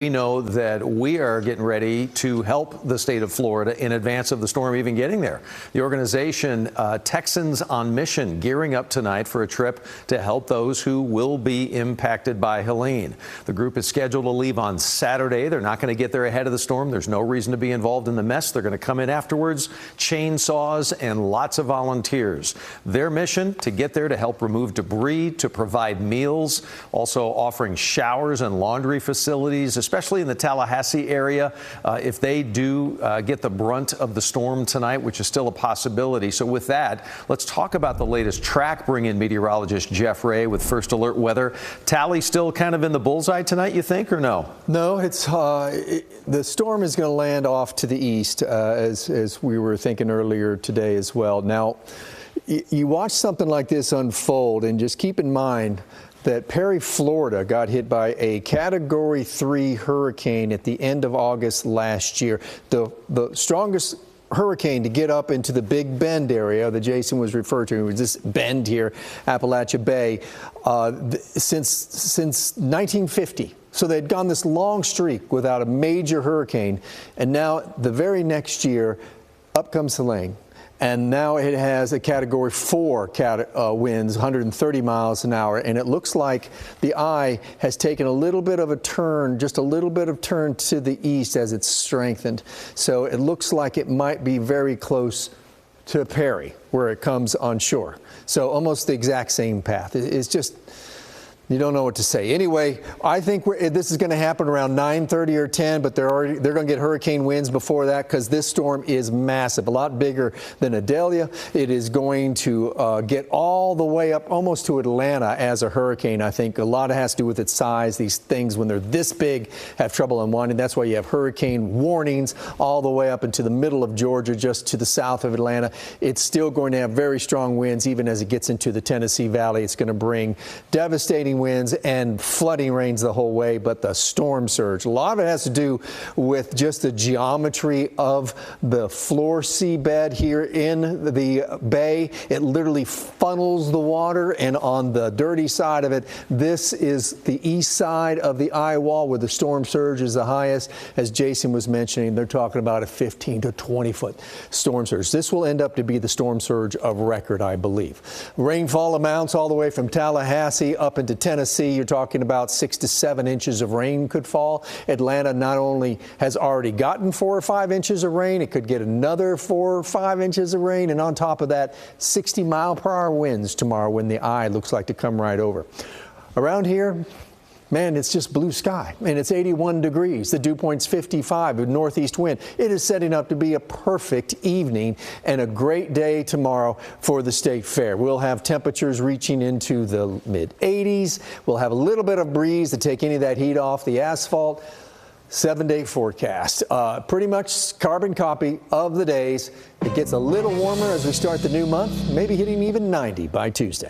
We know that we are getting ready to help the state of Florida in advance of the storm even getting there. The organization Texans on Mission gearing up tonight for a trip to help those who will be impacted by Helene. The group is scheduled to leave on Saturday. They're not going to get there ahead of the storm. There's no reason to be involved in the mess. They're going to come in afterwards, chainsaws and lots of volunteers. Their mission to get there to help remove debris, to provide meals, also offering showers and laundry facilities, especially in the Tallahassee area, if they do get the brunt of the storm tonight, which is still a possibility. So with that, let's talk about the latest track. Bring in meteorologist Jeff Ray with First Alert Weather. Tally still kind of in the bullseye tonight, you think, or no? No, it's the storm is going to land off to the east, as we were thinking earlier today as well. Now, you watch something like this unfold, and just keep in mind that Perry, Florida got hit by a Category 3 hurricane at the end of August last year. The strongest hurricane to get up into the Big Bend area that Jason was referring to, was this bend here, Appalachia Bay, since 1950. So they'd gone this long streak without a major hurricane, and now the very next year, up comes Helene. And now it has a Category 4 winds, 130 miles an hour. And it looks like the eye has taken a little bit of a turn, just a little bit of turn to the east as it's strengthened. So it looks like it might be very close to Perry, where it comes on shore. So almost the exact same path. It's just, you don't know what to say. Anyway, I think this is going to happen around 9:30 or 10, but they're going to get hurricane winds before that, because this storm is massive, a lot bigger than Adelia. It is going to get all the way up almost to Atlanta as a hurricane. I think a lot has to do with its size. These things, when they're this big, have trouble unwinding. That's why you have hurricane warnings all the way up into the middle of Georgia, just to the south of Atlanta. It's still going to have very strong winds even as it gets into the Tennessee Valley. It's going to bring devastating winds and flooding rains the whole way, but the storm surge, a lot of it has to do with just the geometry of the floor seabed here in the bay. It literally funnels the water, and on the dirty side of it, this is the east side of the eye wall where the storm surge is the highest. As Jason was mentioning, they're talking about a 15 to 20 foot storm surge. This will end up to be the storm surge of record, I believe. Rainfall amounts all the way from Tallahassee up into Tennessee. You're talking about 6 to 7 inches of rain could fall. Atlanta not only has already gotten 4 or 5 inches of rain, it could get another 4 or 5 inches of rain. And on top of that, 60-mile-per-hour winds tomorrow when the eye looks like to come right over. Around here, man, it's just blue sky, and it's 81 degrees. The dew point's 55 with northeast wind. It is setting up to be a perfect evening and a great day tomorrow for the state fair. We'll have temperatures reaching into the mid-80s. We'll have a little bit of breeze to take any of that heat off the asphalt. 7-day forecast. Pretty much carbon copy of the days. It gets a little warmer as we start the new month, maybe hitting even 90 by Tuesday.